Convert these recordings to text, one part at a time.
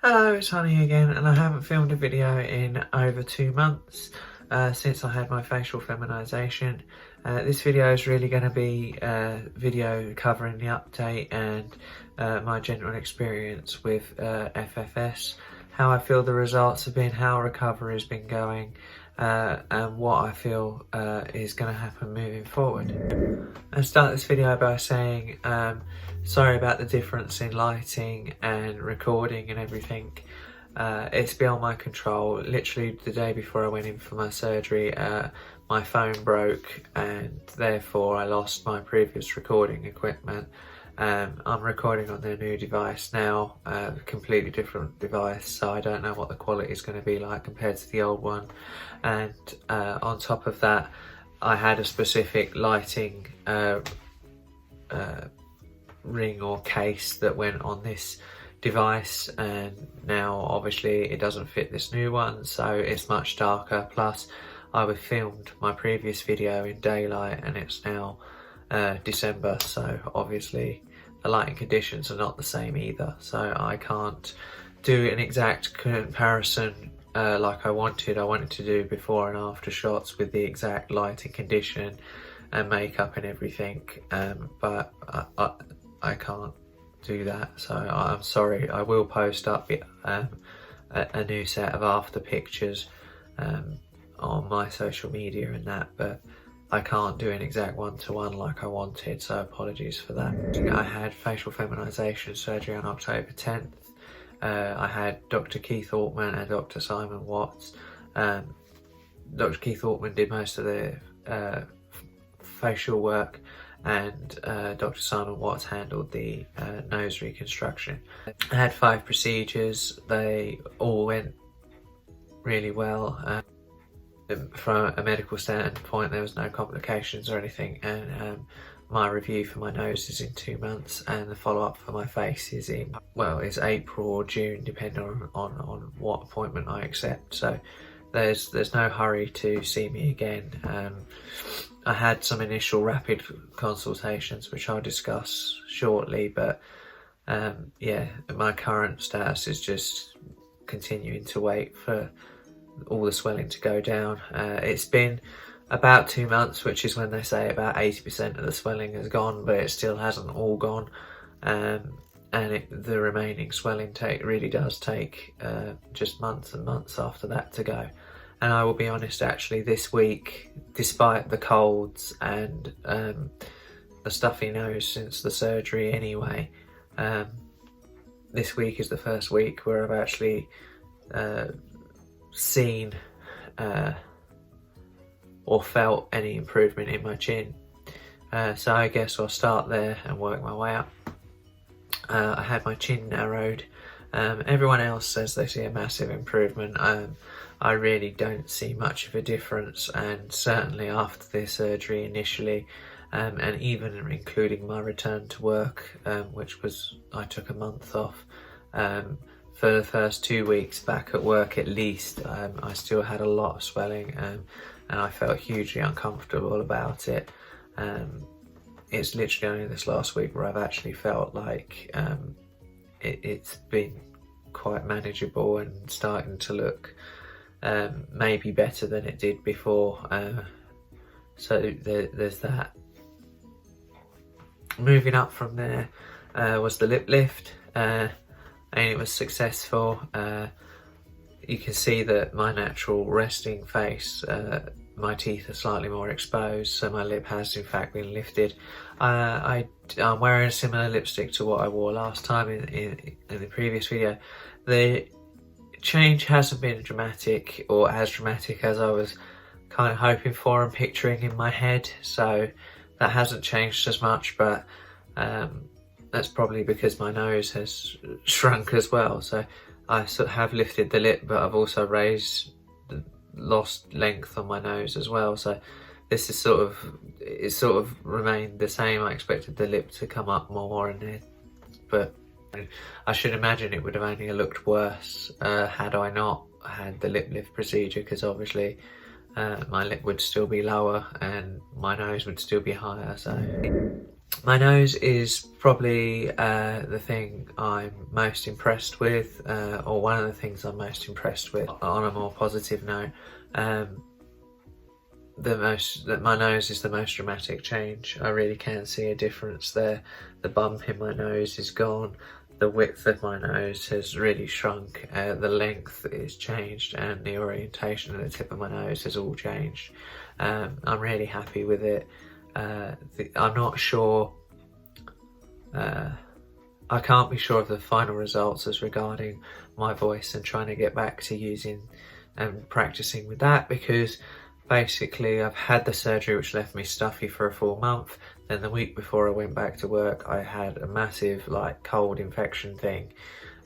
Hello, it's Honey again, and I haven't filmed a video in over 2 months since I had my facial feminisation. This video is really going to be a video covering the update and my general experience with FFS, how I feel the results have been, how recovery has been going, and what I feel is going to happen moving forward. I start this video by saying sorry about the difference in lighting and recording and everything. It's beyond my control. Literally the day before I went in for my surgery, my phone broke and therefore I lost my previous recording equipment. I'm recording on the new device now, a completely different device, so I don't know what the quality is going to be like compared to the old one. And on top of that, I had a specific lighting ring or case that went on this device, and now obviously it doesn't fit this new one, so it's much darker. Plus I filmed my previous video in daylight and it's now December, so obviously the lighting conditions are not the same either, so I can't do an exact comparison like I wanted to do before and after shots with the exact lighting condition and makeup and everything, but I can't do that, so I'm sorry. I will post up a new set of after pictures on my social media and that, but I can't do an exact one-to-one like I wanted, so apologies for that. I had facial feminisation surgery on October 10th. I had Dr. Keith Altman and Dr. Simon Watts. Dr. Keith Altman did most of the facial work, and Dr. Simon Watts handled the nose reconstruction. I had 5 procedures. They all went really well. From a medical standpoint, there was no complications or anything, and my review for my nose is in 2 months, and the follow-up for my face is in, well, it's April or June, depending on what appointment I accept. So there's no hurry to see me again. I had some initial rapid consultations, which I'll discuss shortly, but yeah, my current status is just continuing to wait for all the swelling to go down. It's been about 2 months, which is when they say about 80% of the swelling has gone, but it still hasn't all gone, and the remaining swelling really does take just months and months after that to go. And I will be honest, actually, this week, despite the colds and the stuffy nose since the surgery anyway, this week is the first week where I've actually seen or felt any improvement in my chin. So I guess I'll start there and work my way up. I had my chin narrowed. Everyone else says they see a massive improvement. I really don't see much of a difference, and certainly after the surgery initially, and even including my return to work, which was, I took a month off. For the first 2 weeks back at work at least, I still had a lot of swelling, and I felt hugely uncomfortable about it. It's literally only this last week where I've actually felt like it's been quite manageable and starting to look maybe better than it did before. So there's that. Moving up from there was the lip lift. And it was successful. You can see that my natural resting face, my teeth are slightly more exposed, so my lip has in fact been lifted. I'm wearing a similar lipstick to what I wore last time in the previous video. The change hasn't been dramatic, or as dramatic as I was kind of hoping for and picturing in my head, so that hasn't changed as much, but that's probably because my nose has shrunk as well. So I sort of have lifted the lip, but I've also lost length on my nose as well. So this is sort of remained the same. I expected the lip to come up more, but I should imagine it would have only looked worse had I not had the lip lift procedure, because obviously my lip would still be lower and my nose would still be higher. So My nose is probably the thing I'm most impressed with, or one of the things I'm most impressed with. On a more positive note, my nose is the most dramatic change. I really can see a difference there. The bump in my nose is gone. The width of my nose has really shrunk. The length is changed, and the orientation of the tip of my nose has all changed. I'm really happy with it. I'm not sure. I can't be sure of the final results as regarding my voice and trying to get back to using and practicing with that, because basically I've had the surgery which left me stuffy for a full month. Then the week before I went back to work, I had a massive like cold infection thing.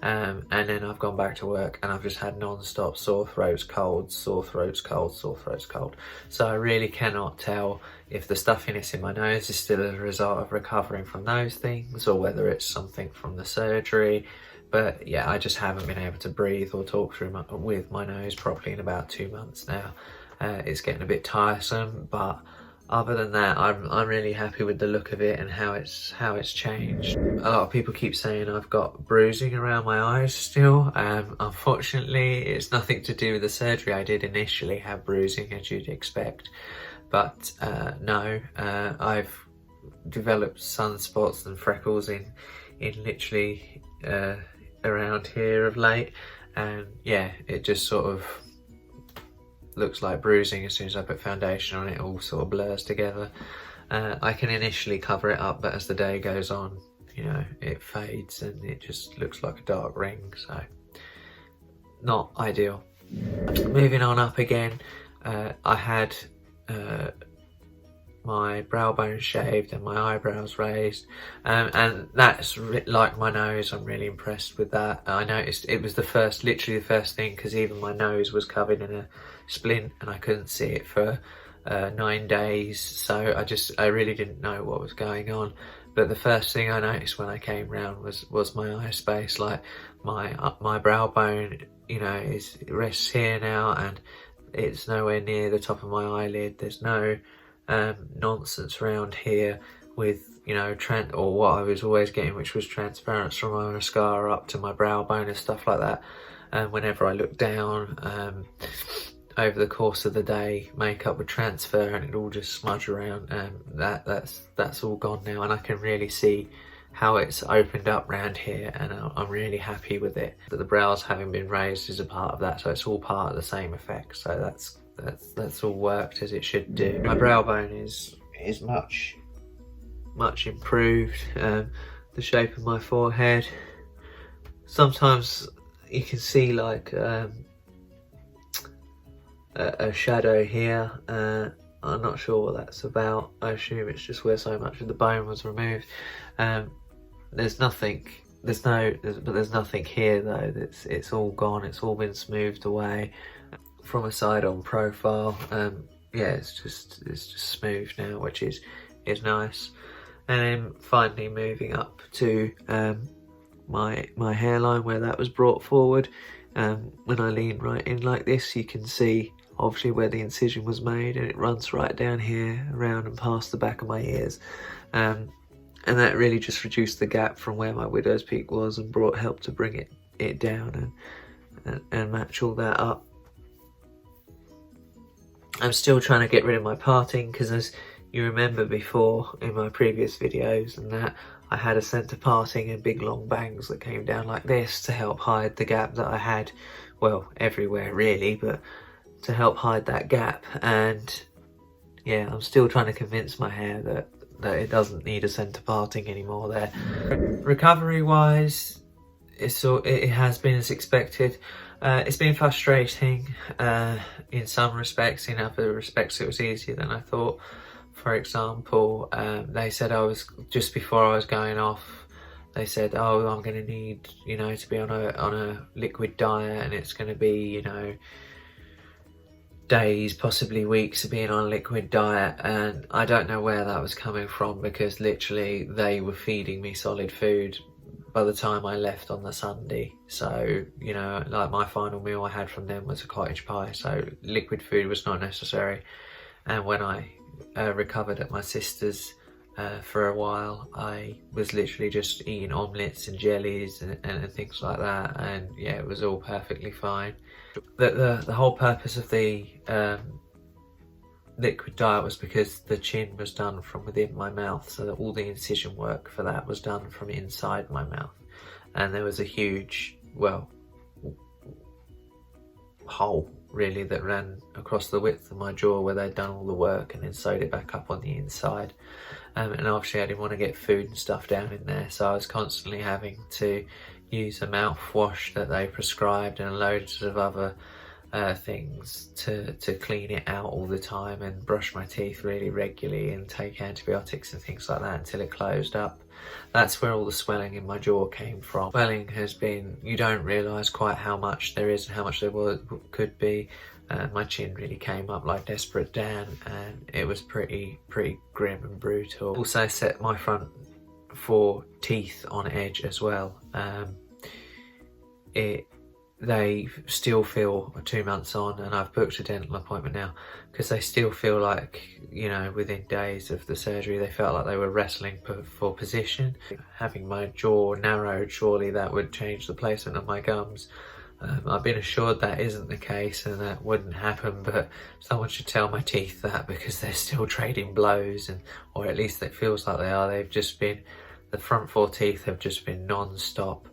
And then I've gone back to work and I've just had non-stop sore throats, colds, sore throats, cold, sore throats, cold. So I really cannot tell if the stuffiness in my nose is still as a result of recovering from those things or whether it's something from the surgery. But yeah, I just haven't been able to breathe or talk with my nose properly in about 2 months now. It's getting a bit tiresome, but other than that, I'm really happy with the look of it and how it's changed. A lot of people keep saying I've got bruising around my eyes still. Unfortunately, it's nothing to do with the surgery. I did initially have bruising, as you'd expect, but no, I've developed sunspots and freckles in literally around here of late, and yeah, it just sort of looks like bruising. As soon as I put foundation on, it all sort of blurs together. I can initially cover it up, but as the day goes on, you know, it fades and it just looks like a dark ring, so not ideal. Moving on up again, I had my brow bone shaved and my eyebrows raised, and that's like my nose. I'm really impressed with that. I noticed it was literally the first thing, because even my nose was covered in a splint and I couldn't see it for 9 days, so I really didn't know what was going on. But the first thing I noticed when I came round was my eye space. Like my brow bone, you know, it rests here now and it's nowhere near the top of my eyelid. There's no nonsense around here with, you know, or what I was always getting, which was transference from my mascara up to my brow bone and stuff like that. And whenever I looked down, over the course of the day, makeup would transfer and it'd all just smudge around, and that's all gone now, and I can really see how it's opened up around here, and I'm really happy with it. That the brows having been raised is a part of that, so it's all part of the same effect, so that's all worked as it should do. My brow bone is much improved. The shape of my forehead, sometimes you can see like a shadow here. I'm not sure what that's about. I assume it's just where so much of the bone was removed. There's nothing here though. It's all gone. It's all been smoothed away from a side-on profile. Yeah, it's just smooth now, which is nice. And then finally moving up to my hairline, where that was brought forward. When I lean right in like this, you can see obviously where the incision was made, and it runs right down here around and past the back of my ears, and that really just reduced the gap from where my widow's peak was and helped to bring it down and match all that up. I'm still trying to get rid of my parting, because as you remember before in my previous videos and that, I had a centre parting and big long bangs that came down like this to help hide the gap that I had, well, everywhere really, but to help hide that gap. And yeah, I'm still trying to convince my hair that it doesn't need a centre parting anymore there. Recovery wise, it has been as expected. It's been frustrating in some respects. In other respects it was easier than I thought. For example, they said just before I was going off, they said, oh, I'm going to need, you know, to be on a liquid diet, and it's going to be, you know, days, possibly weeks of being on a liquid diet. And I don't know where that was coming from, because literally they were feeding me solid food by the time I left on the Sunday. So, you know, like my final meal I had from them was a cottage pie, so liquid food was not necessary. And when I recovered at my sister's For a while I was literally just eating omelettes and jellies and things like that, and yeah, it was all perfectly fine. The whole purpose of the liquid diet was because the chin was done from within my mouth, so that all the incision work for that was done from inside my mouth, and there was a huge, well, hole really that ran across the width of my jaw where they'd done all the work and then sewed it back up on the inside. And obviously I didn't want to get food and stuff down in there, so I was constantly having to use a mouthwash that they prescribed and loads of other things to clean it out all the time, and brush my teeth really regularly and take antibiotics and things like that until it closed up. That's where all the swelling in my jaw came from. Swelling has been, you don't realise quite how much there is and how much there could be. My chin really came up like Desperate Dan, and it was pretty grim and brutal. Also set my front 4 teeth on edge as well. They still feel 2 months on, and I've booked a dental appointment now, because they still feel like, you know, within days of the surgery they felt like they were wrestling for position. Having my jaw narrowed, surely that would change the placement of my gums. I've been assured that isn't the case and that wouldn't happen, but someone should tell my teeth that, because they're still trading blows, and or at least it feels like they are. They've just been, the front 4 teeth have just been non-stop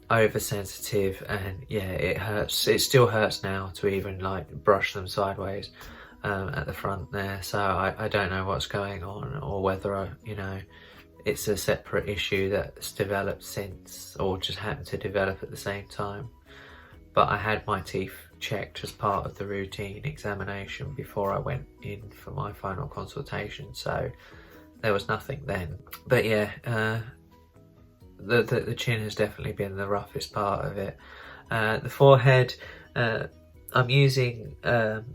oversensitive, and yeah, it hurts. It still hurts now to even like brush them sideways at the front there, so I don't know what's going on, or whether you know, it's a separate issue that's developed since, or just happened to develop at the same time. But I had my teeth checked as part of the routine examination before I went in for my final consultation, so there was nothing then. But yeah, the chin has definitely been the roughest part of it. The forehead, I'm using an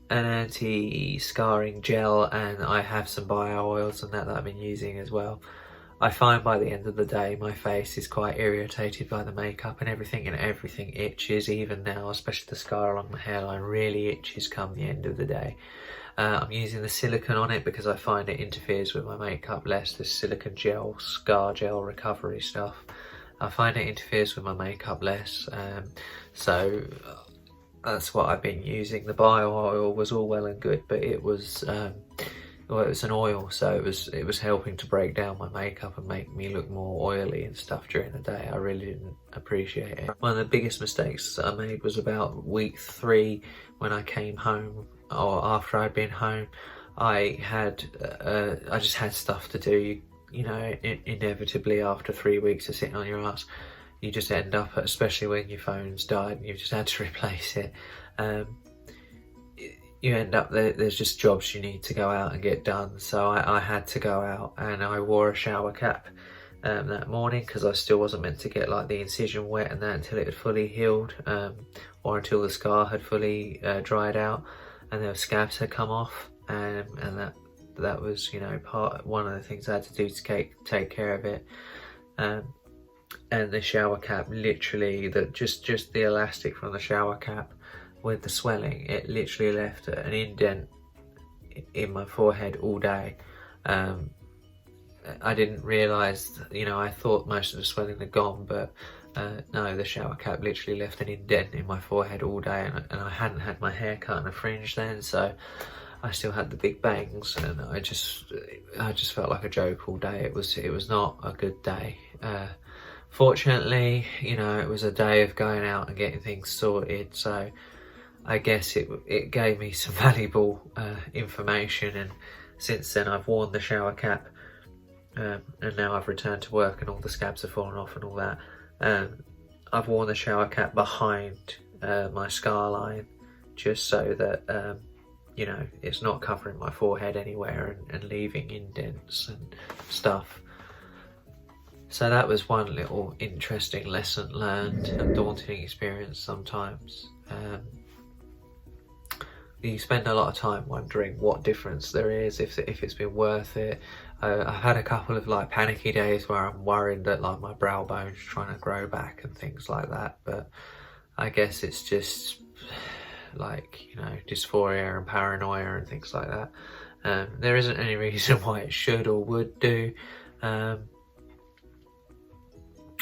anti-scarring gel, and I have some bio oils and that I've been using as well. I find by the end of the day my face is quite irritated by the makeup and everything itches even now, especially the scar along my hairline really itches come the end of the day. I'm using the silicone on it because I find it interferes with my makeup less, this silicone gel, scar gel recovery stuff. I find it interferes with my makeup less, so that's what I've been using. The bio oil was all well and good, but it was well, it was an oil, so it was helping to break down my makeup and make me look more oily and stuff during the day. I really didn't appreciate it. One of the biggest mistakes I made was about week 3 when I came home, or after I'd been home. I just had stuff to do. You know, inevitably after 3 weeks of sitting on your ass, you just end up, especially when your phone's died and you've just had to replace it. You end up, there's just jobs you need to go out and get done, so I had to go out, and I wore a shower cap that morning because I still wasn't meant to get like the incision wet and that until it had fully healed, or until the scar had fully dried out and the scabs had come off, and that was, you know, one of the things I had to do to take care of it. And the shower cap, literally, just the elastic from the shower cap with the swelling, it literally left an indent in my forehead all day. I didn't realise, you know, I thought most of the swelling had gone, but no, the shower cap literally left an indent in my forehead all day, and I hadn't had my hair cut and a fringe then, so I still had the big bangs, and I just felt like a joke all day. It was not a good day. Fortunately, you know, it was a day of going out and getting things sorted, so I guess it gave me some valuable information, and since then I've worn the shower cap, and now I've returned to work and all the scabs have fallen off and all that. I've worn the shower cap behind my scar line, just so that you know, it's not covering my forehead anywhere and leaving indents and stuff. So that was one little interesting lesson learned, and daunting experience sometimes. You spend a lot of time wondering what difference there is, if it's been worth it. I've had a couple of like panicky days where I'm worried that like my brow bone's trying to grow back and things like that, but I guess it's just like, you know, dysphoria and paranoia and things like that. There isn't any reason why it should or would do.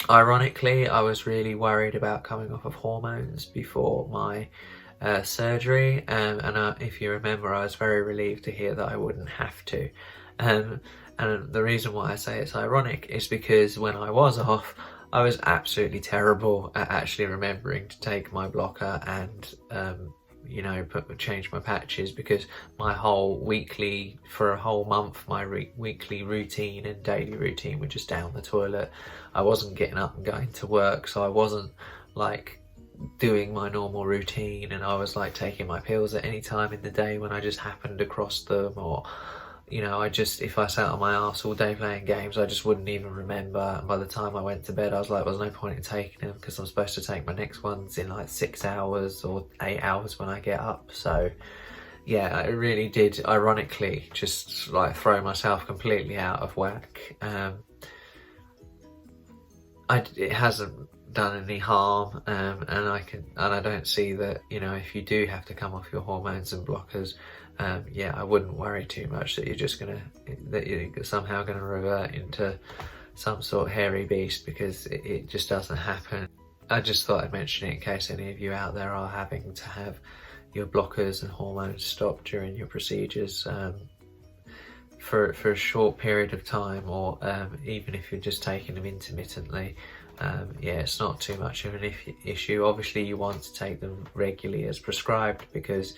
Ironically, I was really worried about coming off of hormones before my surgery, and if you remember, I was very relieved to hear that I wouldn't have to. And the reason why I say it's ironic is because when I was off, I was absolutely terrible at actually remembering to take my blocker and you know, change my patches, because my whole weekly, for a whole month, my weekly routine and daily routine were just down the toilet. I wasn't getting up and going to work, so I wasn't like doing my normal routine, and I was like taking my pills at any time in the day when I just happened across them, or you know, if I sat on my arse all day playing games, I just wouldn't even remember. And by the time I went to bed, I was like, there's no point in taking them, because I'm supposed to take my next ones in like 6 hours or 8 hours when I get up. So yeah, I really did, ironically, just like throw myself completely out of whack. It hasn't done any harm, and I don't see that, you know, if you do have to come off your hormones and blockers, yeah, I wouldn't worry too much that you're somehow gonna revert into some sort of hairy beast, because it just doesn't happen. I just thought I'd mention it in case any of you out there are having to have your blockers and hormones stopped during your procedures for a short period of time, or even if you're just taking them intermittently. Yeah, it's not too much of an issue. Obviously you want to take them regularly as prescribed, because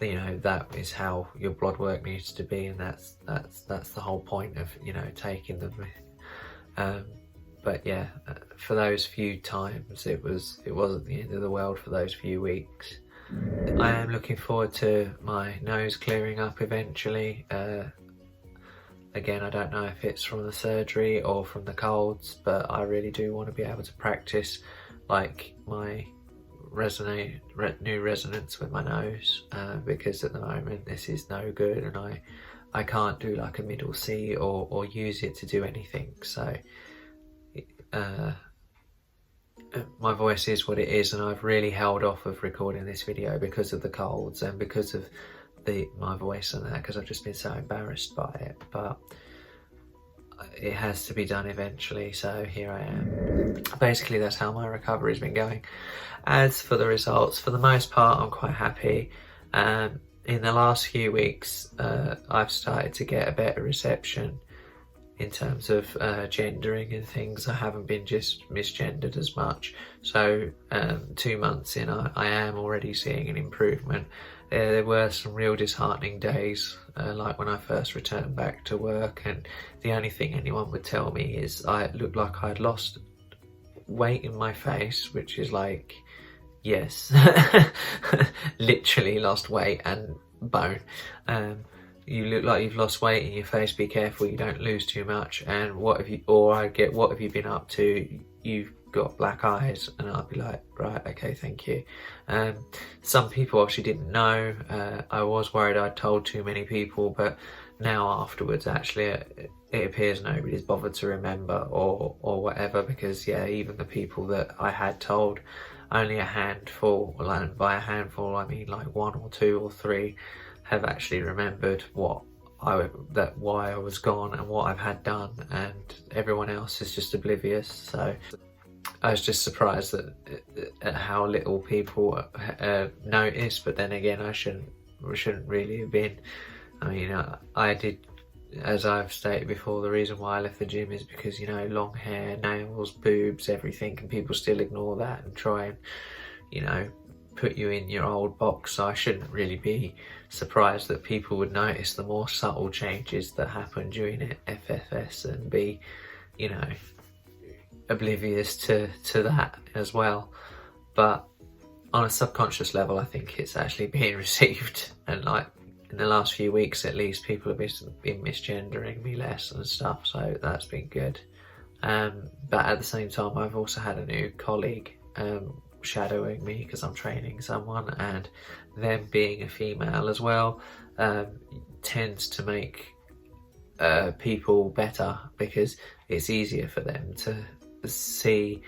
you know that is how your blood work needs to be, and that's the whole point of, you know, taking them. But yeah, for those few times it wasn't the end of the world for those few weeks. I am looking forward to my nose clearing up eventually. Again, I don't know if it's from the surgery or from the colds, but I really do want to be able to practice like my new resonance with my nose, because at the moment this is no good, and I can't do like a middle C or use it to do anything. So my voice is what it is, and I've really held off of recording this video because of the colds and because of my voice and that, because I've just been so embarrassed by it. But it has to be done eventually, so here I am. Basically that's how my recovery's been going. As for the results, for the most part I'm quite happy. In the last few weeks I've started to get a better reception in terms of gendering and things. I haven't been just misgendered as much. So 2 months in, I am already seeing an improvement. There were some real disheartening days, like when I first returned back to work, and the only thing anyone would tell me is I looked like I'd lost weight in my face, which is like, yes, literally lost weight and bone. You look like you've lost weight in your face, be careful you don't lose too much. And what have you been up to? You've got black eyes. And I'd be like, right, okay, thank you. Some people obviously didn't know. I was worried I'd told too many people, but now afterwards actually it appears nobody's bothered to remember or whatever, because yeah, even the people that I had told, only a handful, and by a handful I mean like 1 or 2 or 3, have actually remembered why I was gone and what I've had done, and everyone else is just oblivious. So I was just surprised at how little people noticed, but then again, I shouldn't really have been. I mean, I did, as I've stated before, the reason why I left the gym is because, you know, long hair, nails, boobs, everything, and people still ignore that and try and, you know, put you in your old box. So I shouldn't really be surprised that people would notice the more subtle changes that happen during FFS and be, you know, oblivious to that as well. But on a subconscious level, I think it's actually being received, and like in the last few weeks at least, people have been misgendering me less and stuff, so that's been good. But at the same time, I've also had a new colleague shadowing me because I'm training someone, and them being a female as well tends to make people better, because it's easier for them to see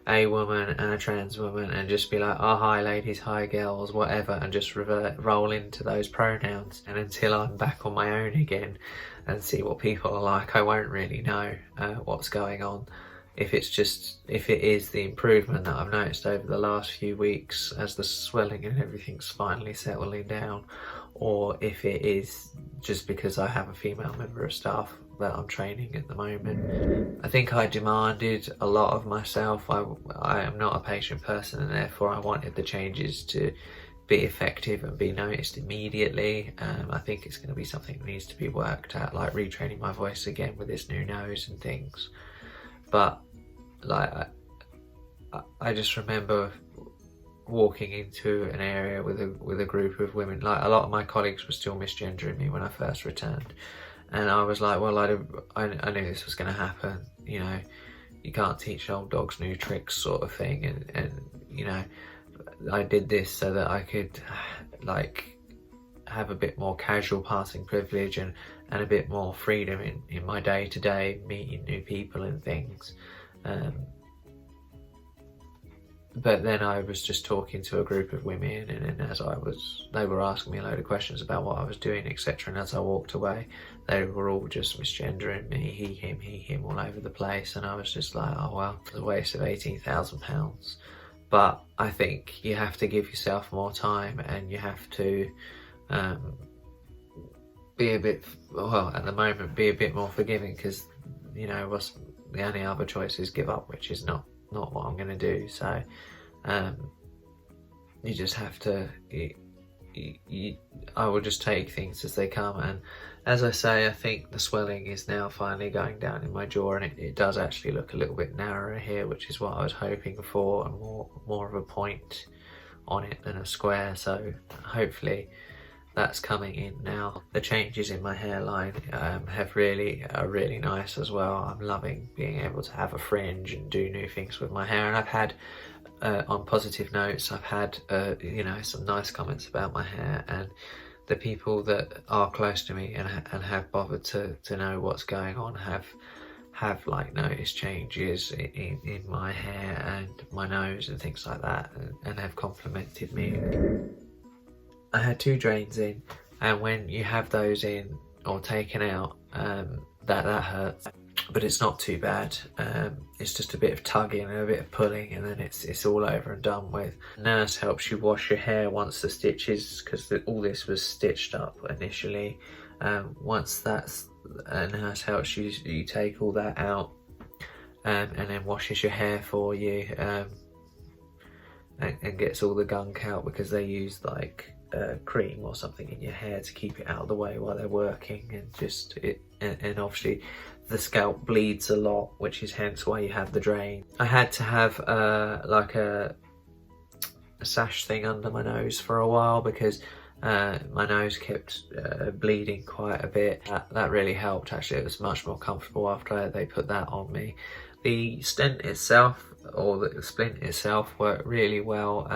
a woman and a trans woman and just be like, oh hi ladies, hi girls, whatever, and just roll into those pronouns. And until I'm back on my own again and see what people are like, I won't really know what's going on. If it is the improvement that I've noticed over the last few weeks as the swelling and everything's finally settling down, or if it is just because I have a female member of staff that I'm training at the moment. I think I demanded a lot of myself. I am not a patient person, and therefore I wanted the changes to be effective and be noticed immediately. I think it's going to be something that needs to be worked at, like retraining my voice again with this new nose and things. But like I just remember walking into an area with a group of women. Like, a lot of my colleagues were still misgendering me when I first returned, and I was like, well, I knew this was going to happen. You know, you can't teach old dogs new tricks, sort of thing. And you know, I did this so that I could like have a bit more casual passing privilege and a bit more freedom in my day-to-day meeting new people and things. But then I was just talking to a group of women, and then they were asking me a load of questions about what I was doing, etc. And as I walked away, they were all just misgendering me, he, him, all over the place. And I was just like, oh well, it's a waste of £18,000. But I think you have to give yourself more time, and you have to be a bit, well, at the moment, be a bit more forgiving, because, you know, the only other choice is give up, which is not what I'm going to do. So you just have to, I will just take things as they come. And as I say, I think the swelling is now finally going down in my jaw, and it does actually look a little bit narrower here, which is what I was hoping for, and more of a point on it than a square. So hopefully that's coming in now. The changes in my hairline are really nice as well. I'm loving being able to have a fringe and do new things with my hair. And I've had, on positive notes, I've had you know, some nice comments about my hair, and the people that are close to me and have bothered to know what's going on have like noticed changes in my hair and my nose and things like that, and have complimented me. I had 2 drains in, and when you have those in or taken out, that hurts, but it's not too bad. It's just a bit of tugging and a bit of pulling, and then it's all over and done with. Nurse helps you wash your hair once the stitches, because all this was stitched up initially. Once that's, a nurse helps you take all that out, and then washes your hair for you, and gets all the gunk out, because they use like cream or something in your hair to keep it out of the way while they're working. And obviously the scalp bleeds a lot, which is hence why you have the drain. I had to have like a sash thing under my nose for a while, because my nose kept bleeding quite a bit. That really helped. Actually, it was much more comfortable after they put that on me. The stent itself, or the splint itself, worked really well.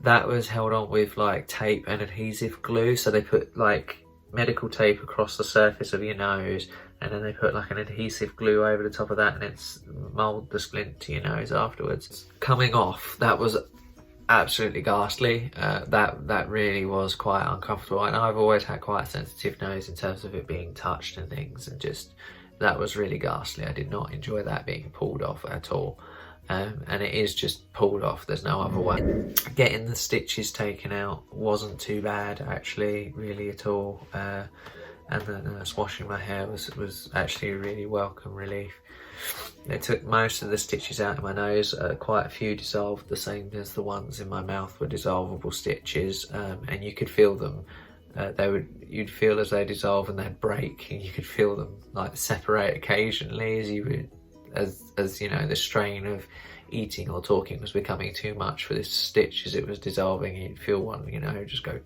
That was held on with like tape and adhesive glue. So they put like medical tape across the surface of your nose, and then they put like an adhesive glue over the top of that, and it's mould the splint to your nose afterwards. Coming off, that was absolutely ghastly. That really was quite uncomfortable, and I've always had quite a sensitive nose in terms of it being touched and things, and just that was really ghastly. I did not enjoy that being pulled off at all. And it is just pulled off, there's no other way. Getting the stitches taken out wasn't too bad actually, really at all. And the nurse washing my hair was actually a really welcome relief. They took most of the stitches out of my nose. Quite a few dissolved, the same as the ones in my mouth were dissolvable stitches, and you could feel them. You'd feel as they dissolve and they'd break, and you could feel them like separate occasionally as you would, as you know, the strain of eating or talking was becoming too much for this stitch as it was dissolving. You'd feel one, you know, just go.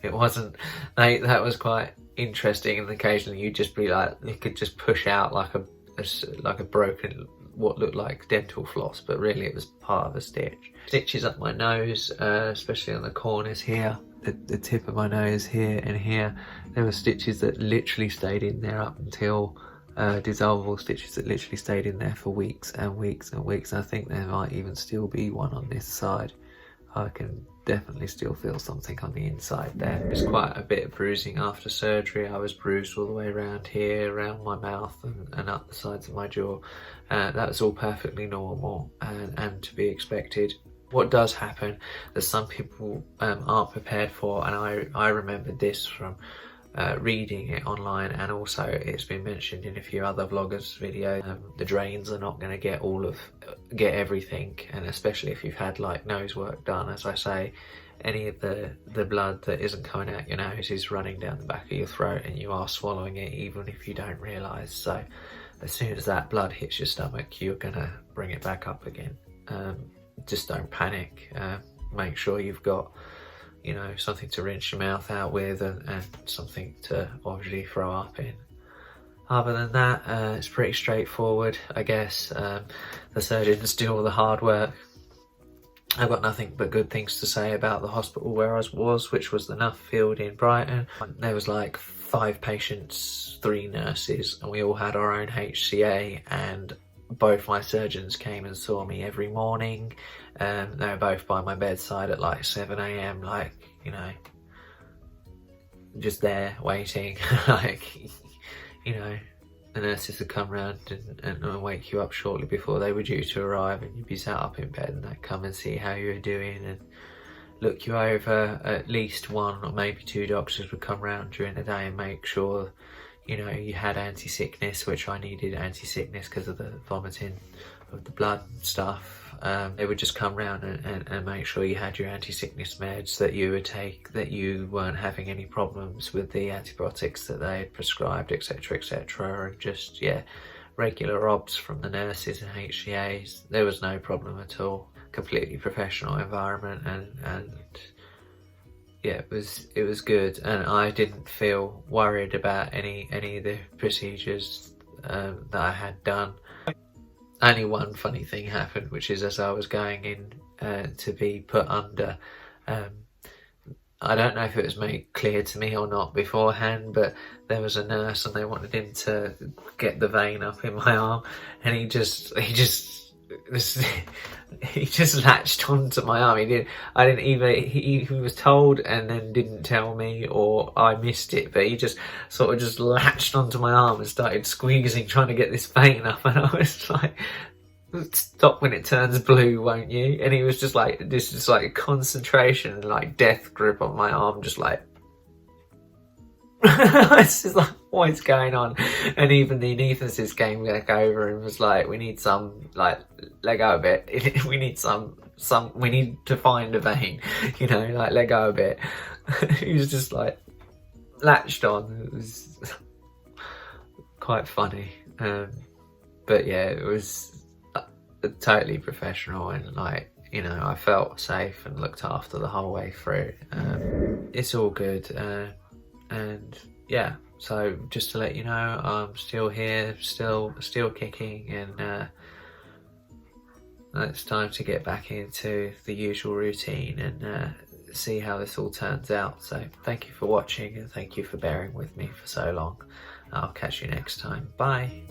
It wasn't, that was quite interesting, and occasionally you'd just be like, you could just push out like a broken, what looked like dental floss, but really it was part of a stitch. Stitches up my nose, especially on the corners here, the tip of my nose here and here. There were stitches that literally stayed in there up until dissolvable stitches that literally stayed in there for weeks and weeks and weeks. I think there might even still be one on this side. I can definitely still feel something on the inside there. There's quite a bit of bruising after surgery. I was bruised all the way around here, around my mouth and up the sides of my jaw. That was all perfectly normal and to be expected. What does happen that some people aren't prepared for, and I remembered this from reading it online, and also it's been mentioned in a few other vloggers' videos. The drains are not going to get everything, and especially if you've had like nose work done, as I say, any of the blood that isn't coming out your nose is running down the back of your throat, and you are swallowing it even if you don't realise. So as soon as that blood hits your stomach, you're gonna bring it back up again. Just don't panic. Make sure you've got, you know, something to rinse your mouth out with and something to obviously throw up in. Other than that, it's pretty straightforward, I guess. The surgeons do all the hard work. I've got nothing but good things to say about the hospital where I was, which was the Nuffield in Brighton. There was like 5 patients, 3 nurses, and we all had our own HCA, and both my surgeons came and saw me every morning. They were both by my bedside at like 7 AM, like, you know, just there waiting. Like, you know, the nurses would come round and wake you up shortly before they were due to arrive, and you'd be sat up in bed, and they'd come and see how you were doing and look you over. At least 1 or maybe 2 doctors would come round during the day and make sure, you know, you had anti-sickness, which I needed anti-sickness because of the vomiting of the blood and stuff. They would just come round and make sure you had your anti-sickness meds that you would take, that you weren't having any problems with the antibiotics that they had prescribed, etc, etc, and just, yeah, regular obs from the nurses and HCAs. There was no problem at all. Completely professional environment, and yeah, it was good, and I didn't feel worried about any of the procedures that I had done. Only one funny thing happened, which is as I was going in to be put under, I don't know if it was made clear to me or not beforehand, but there was a nurse and they wanted him to get the vein up in my arm, and he just latched onto my arm. He was told and then didn't tell me, or I missed it, but he just sort of just latched onto my arm and started squeezing, trying to get this vein up, and I was like, stop when it turns blue, won't you? And he was just like, this is like concentration and like death grip on my arm, just like it's just like, what is going on? And even the anaesthetist came back over and was like, we need some, like, let go a bit. We need we need to find a vein, you know, like, let go a bit. He was just like latched on. It was quite funny. But yeah, it was totally professional, and like, you know, I felt safe and looked after the whole way through. It's all good. And yeah, so just to let you know, I'm still here, still kicking, and it's time to get back into the usual routine and see how this all turns out. So thank you for watching, and thank you for bearing with me for so long. I'll catch you next time. Bye.